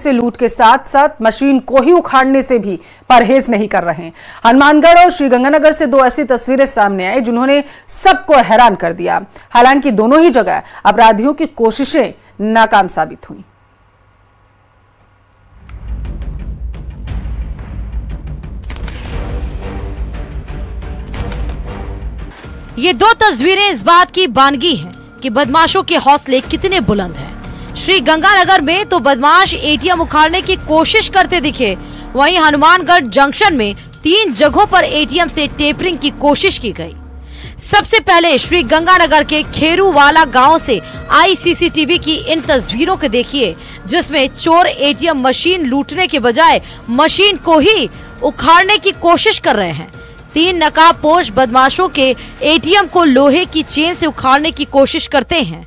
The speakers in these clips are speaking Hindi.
से लूट के साथ साथ मशीन को ही उखाड़ने से भी परहेज नहीं कर रहे हैं। हनुमानगढ़ और श्रीगंगानगर से दो ऐसी तस्वीरें सामने आई जिन्होंने सबको हैरान कर दिया। हालांकि दोनों ही जगह अपराधियों की कोशिशें नाकाम साबित हुई। ये दो तस्वीरें इस बात की बानगी हैं कि बदमाशों के हौसले कितने बुलंद हैं। श्री गंगानगर में तो बदमाश एटीएम उखाड़ने की कोशिश करते दिखे, वहीं हनुमानगढ़ जंक्शन में 3 जगहों पर एटीएम से टेपरिंग की कोशिश की गई। सबसे पहले श्री गंगानगर के खेरूवाला गांव से आई सीसीटीवी की इन तस्वीरों को देखिए, जिसमें चोर एटीएम मशीन लूटने के बजाय मशीन को ही उखाड़ने की कोशिश कर रहे हैं। 3 नकाबपोश बदमाशों के एटीएम को लोहे की चेन से उखाड़ने की कोशिश करते हैं।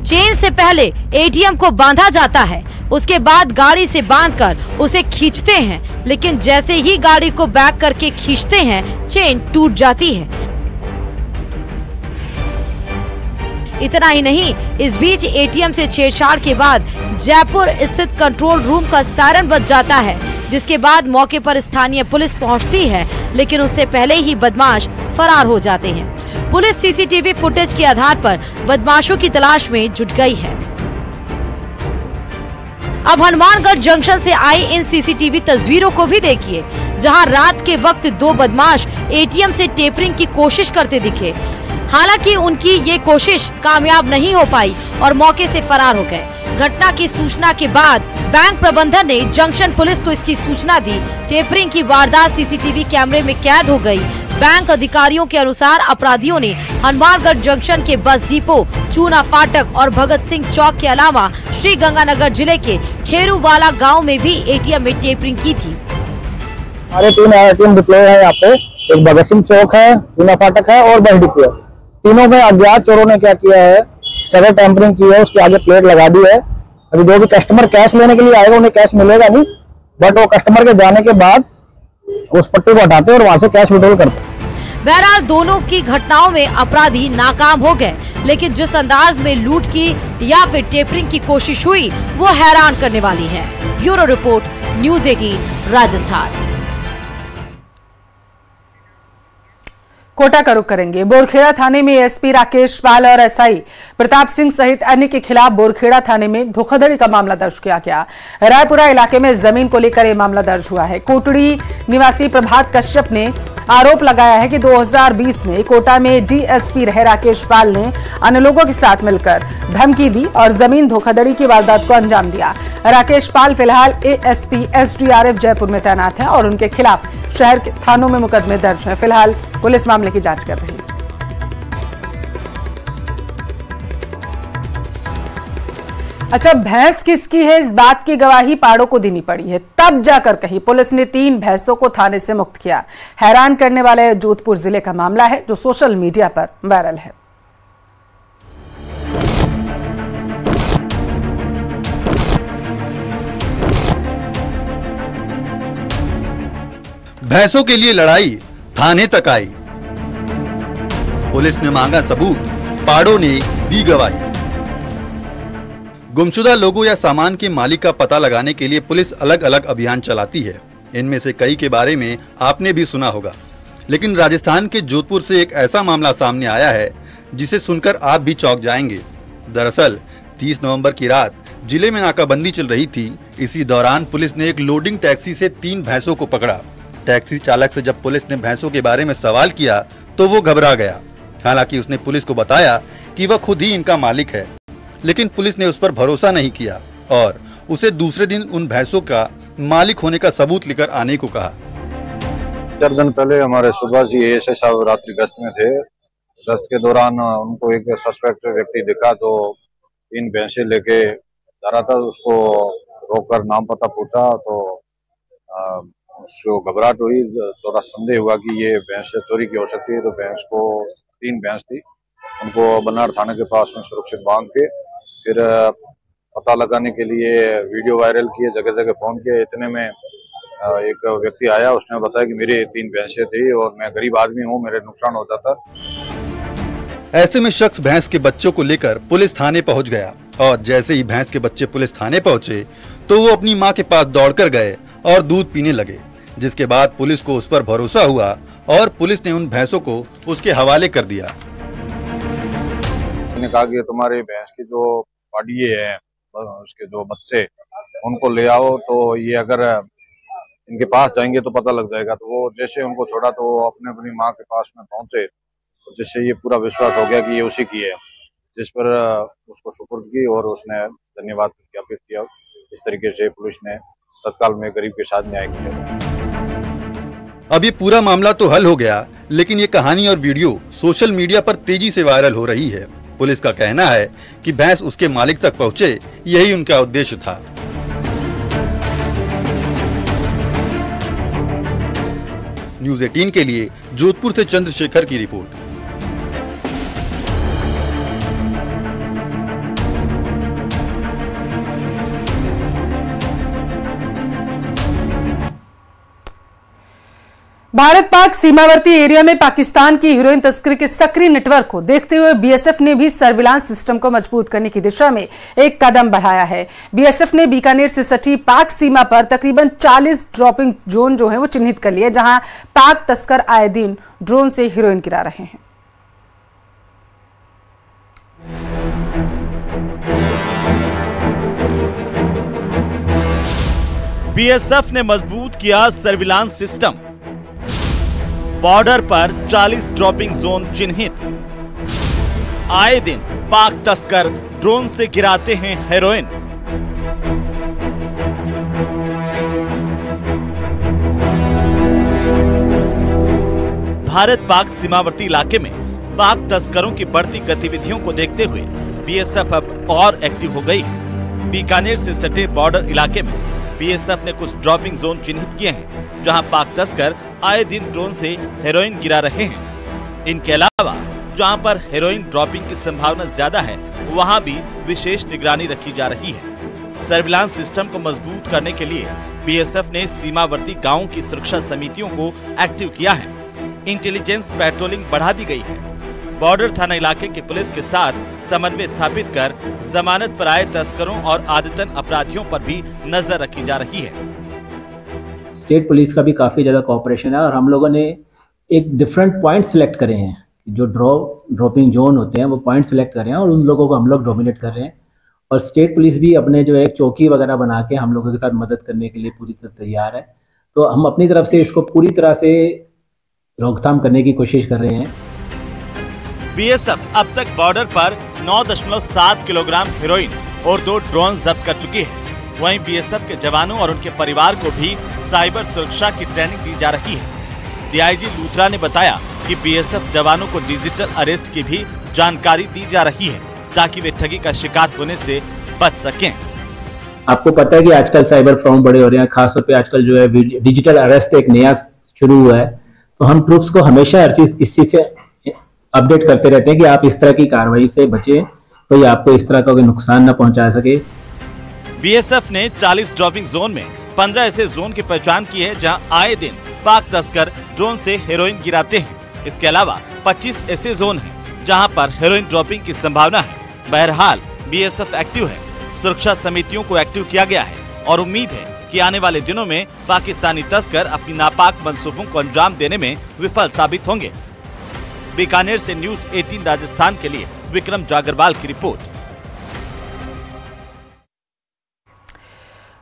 चेन से पहले एटीएम को बांधा जाता है, उसके बाद गाड़ी से बांधकर उसे खींचते हैं, लेकिन जैसे ही गाड़ी को बैक करके खींचते हैं, चेन टूट जाती है। इतना ही नहीं, इस बीच एटीएम से छेड़छाड़ के बाद जयपुर स्थित कंट्रोल रूम का सायरन बज जाता है, जिसके बाद मौके पर स्थानीय पुलिस पहुंचती है, लेकिन उससे पहले ही बदमाश फरार हो जाते हैं। पुलिस सीसीटीवी फुटेज के आधार पर बदमाशों की तलाश में जुट गई है। अब हनुमानगढ़ जंक्शन से आई इन सीसीटीवी तस्वीरों को भी देखिए, जहां रात के वक्त 2 बदमाश एटीएम से टेपरिंग की कोशिश करते दिखे। हालांकि उनकी ये कोशिश कामयाब नहीं हो पाई और मौके से फरार हो गए। घटना की सूचना के बाद बैंक प्रबंधन ने जंक्शन पुलिस को इसकी सूचना दी। टेपरिंग की वारदात सीसीटीवी कैमरे में कैद हो गई। बैंक अधिकारियों के अनुसार अपराधियों ने हनुमानगढ़ जंक्शन के बस डिपो, चूना फाटक और भगत सिंह चौक के अलावा श्री गंगानगर जिले के खेरूवाला गांव में भी एटीएम में टेपरिंग की थी। हमारे 3 एटीएम डिप्लॉय है यहाँ पे, एक भगत सिंह चौक है, चूना फाटक है और बस डिपो है। तीनों में अज्ञात चोरों ने क्या किया है, सभी टेम्परिंग की है, उसके आगे प्लेट लगा दी है। अभी जो भी कस्टमर कैश लेने के लिए आएगा उन्हें कैश मिलेगा नहीं, बट वो कस्टमर के जाने के बाद उस पट्टी को हटाते हैं और वहां से कैश विड्रॉल करते हैं। बहरहाल दोनों की घटनाओं में अपराधी नाकाम हो गए, लेकिन जिस अंदाज में लूट की या फिर टेपरिंग की कोशिश हुई वो हैरान करने वाली है। Bureau report, news 18 Rajasthan. Kota का रुख करेंगे। बोरखेड़ा थाने में एसपी राकेश पाल और एसआई प्रताप सिंह सहित अन्य के खिलाफ बोरखेड़ा थाने में धोखाधड़ी का मामला दर्ज किया गया। रायपुरा इलाके में जमीन को लेकर यह मामला दर्ज हुआ है। कोटड़ी निवासी प्रभात कश्यप ने आरोप लगाया है कि 2020 में कोटा में डीएसपी रहे राकेश पाल ने अन्य लोगों के साथ मिलकर धमकी दी और जमीन धोखाधड़ी की वारदात को अंजाम दिया। राकेश पाल फिलहाल एएसपी एसडीआरएफ जयपुर में तैनात हैं और उनके खिलाफ शहर के थानों में मुकदमे दर्ज हैं। फिलहाल पुलिस मामले की जांच कर रही है। अच्छा, भैंस किसकी है इस बात की गवाही पाड़ों को देनी पड़ी है, तब जाकर कहीं पुलिस ने 3 भैंसों को थाने से मुक्त किया। हैरान करने वाला जोधपुर जिले का मामला है जो सोशल मीडिया पर वायरल है। भैंसों के लिए लड़ाई थाने तक आई। पुलिस ने मांगा सबूत, पाड़ों ने दी गवाही। गुमशुदा लोगों या सामान के मालिक का पता लगाने के लिए पुलिस अलग अलग अभियान चलाती है। इनमें से कई के बारे में आपने भी सुना होगा, लेकिन राजस्थान के जोधपुर से एक ऐसा मामला सामने आया है जिसे सुनकर आप भी चौंक जाएंगे। दरअसल 30 नवंबर की रात जिले में नाकाबंदी चल रही थी। इसी दौरान पुलिस ने एक लोडिंग टैक्सी से 3 भैंसों को पकड़ा। टैक्सी चालक से जब पुलिस ने भैंसों के बारे में सवाल किया तो वो घबरा गया। हालांकि उसने पुलिस को बताया कि वह खुद ही इनका मालिक है, लेकिन पुलिस ने उस पर भरोसा नहीं किया और उसे दूसरे दिन उन भैंसों का मालिक होने का सबूत लेकर आने को कहा। 4 दिन पहले हमारे सुबह जी एएसआई साहब रात्रि गश्त में थे। गश्त के दौरान उनको एक सस्पेक्ट व्यक्ति दिखा जो 3 भैंसे लेके जा रहा था। उसको रोककर नाम पता पूछा तो उसको घबराहट हुई, थोड़ा संदेह हुआ कि ये भैंस चोरी की हो सकती है। तो भैंस को 3 भैंस थी, उनको बनार थाने के पास में सुरक्षित बांध के फिर पता लगाने के लिए वीडियो वायरल किए, जगह जगह फोन किए। इतने में एक व्यक्ति आया, उसने बताया कि मेरी 3 भैंसें थी और मैं गरीब आदमी हूँ, मेरे नुकसान हो जाता। ऐसे में शख्स भैंस के बच्चों को लेकर पुलिस थाने पहुंच गया और जैसे ही भैंस के बच्चे पुलिस थाने पहुंचे तो वो अपनी मां के पास दौड़कर गए और दूध पीने लगे, जिसके बाद पुलिस को उस पर भरोसा हुआ और पुलिस ने उन भैंसों को उसके हवाले कर दिया। मैंने कहा कि तुम्हारे भैंस की जो पाडिये है, उसके जो बच्चे, उनको ले आओ, तो ये अगर इनके पास जाएंगे तो पता लग जाएगा। तो वो जैसे उनको छोड़ा तो वो अपनी माँ के पास में पहुंचे, तो जिससे ये पूरा विश्वास हो गया कि ये उसी की है, जिस पर उसको सुपुर्द की और उसने धन्यवाद ज्ञापित किया। इस तरीके से पुलिस ने तत्काल में गरीब के साथ न्याय किया। अब ये पूरा मामला तो हल हो गया, लेकिन ये कहानी और वीडियो सोशल मीडिया पर तेजी से वायरल हो रही है। पुलिस का कहना है कि भैंस उसके मालिक तक पहुंचे, यही उनका उद्देश्य था। न्यूज़ 18 के लिए जोधपुर से चंद्रशेखर की रिपोर्ट। भारत पाक सीमावर्ती एरिया में पाकिस्तान की हीरोइन तस्करी के सक्रिय नेटवर्क को देखते हुए बीएसएफ ने भी सर्विलांस सिस्टम को मजबूत करने की दिशा में एक कदम बढ़ाया है। बीएसएफ ने बीकानेर से सटी पाक सीमा पर तकरीबन 40 ड्रॉपिंग जोन जो है वो चिन्हित कर लिए, जहां पाक तस्कर आए दिन ड्रोन से हीरोइन गिरा रहे हैं। बीएसएफ ने मजबूत किया सर्विलांस सिस्टम। बॉर्डर पर 40 ड्रॉपिंग जोन चिन्हित। आए दिन पाक तस्कर ड्रोन से गिराते हैं हेरोइन। भारत पाक सीमावर्ती इलाके में पाक तस्करों की बढ़ती गतिविधियों को देखते हुए बीएसएफ अब और एक्टिव हो गई। बीकानेर से सटे बॉर्डर इलाके में बीएसएफ ने कुछ ड्रॉपिंग जोन चिन्हित किए हैं, जहां पाक तस्कर आए दिन ड्रोन से हेरोइन गिरा रहे हैं। इनके अलावा जहां पर हेरोइन ड्रॉपिंग की संभावना ज्यादा है, वहां भी विशेष निगरानी रखी जा रही है। सर्विलांस सिस्टम को मजबूत करने के लिए बीएसएफ ने सीमावर्ती गांवों की सुरक्षा समितियों को एक्टिव किया है। इंटेलिजेंस पेट्रोलिंग बढ़ा दी गई है। बॉर्डर थाना इलाके की पुलिस के साथ समन्वय स्थापित कर जमानत पर आए तस्करों और आदतन अपराधियों पर भी नजर रखी जा रही है। स्टेट पुलिस का भी काफ़ी ज़्यादा कोऑपरेशन है और हम लोगों ने एक डिफरेंट पॉइंट सिलेक्ट करे हैं। जो ड्रॉपिंग जोन होते हैं वो पॉइंट सिलेक्ट कर रहे हैं और उन लोगों को हम लोग डोमिनेट कर रहे हैं। और स्टेट पुलिस भी अपने जो एक चौकी वगैरह बना के हम लोगों के साथ मदद करने के लिए पूरी तरह तैयार है। तो हम अपनी तरफ से इसको पूरी तरह से रोकथाम करने की कोशिश कर रहे हैं। बीएसएफ अब तक बॉर्डर पर 9.7 किलोग्राम हेरोइन और 2 ड्रोन जब्त कर चुकी है। वहीं बीएसएफ के जवानों और उनके परिवार को भी साइबर सुरक्षा की ट्रेनिंग दी जा रही है। डीआईजी लूथरा ने बताया कि बीएसएफ जवानों को डिजिटल अरेस्ट की भी जानकारी दी जा रही है, ताकि वे ठगी का शिकार होने से बच सकें। आपको पता है कि आजकल साइबर फ्रॉड बड़े हो रहे हैं, खासतौर पे आजकल जो है डिजिटल अरेस्ट एक नया शुरू हुआ है। तो हम ट्रूप्स को हमेशा हर चीज इस चीज से अपडेट करते रहते हैं कि आप इस तरह की कार्रवाई से बचें, कोई आपको इस तरह का कोई नुकसान न पहुंचा सके। बीएसएफ ने 40 ड्रॉपिंग जोन में 15 ऐसे जोन की पहचान की है, जहां आए दिन पाक तस्कर ड्रोन से हेरोइन गिराते हैं। इसके अलावा 25 ऐसे जोन हैं, जहां पर हेरोइन ड्रॉपिंग की संभावना है। बहरहाल बीएसएफ एक्टिव है। सुरक्षा समितियों को एक्टिव किया गया है और उम्मीद है कि आने वाले दिनों में पाकिस्तानी तस्कर अपनी नापाक मंसूबों को अंजाम देने में विफल साबित होंगे। बीकानेर से न्यूज़ 18 राजस्थान के लिए विक्रम जागरवाल की रिपोर्ट।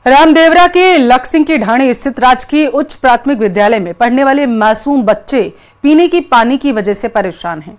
रामदेवरा के लक्सिंग की ढाणी स्थित राजकीय उच्च प्राथमिक विद्यालय में पढ़ने वाले मासूम बच्चे पीने की पानी की वजह से परेशान हैं।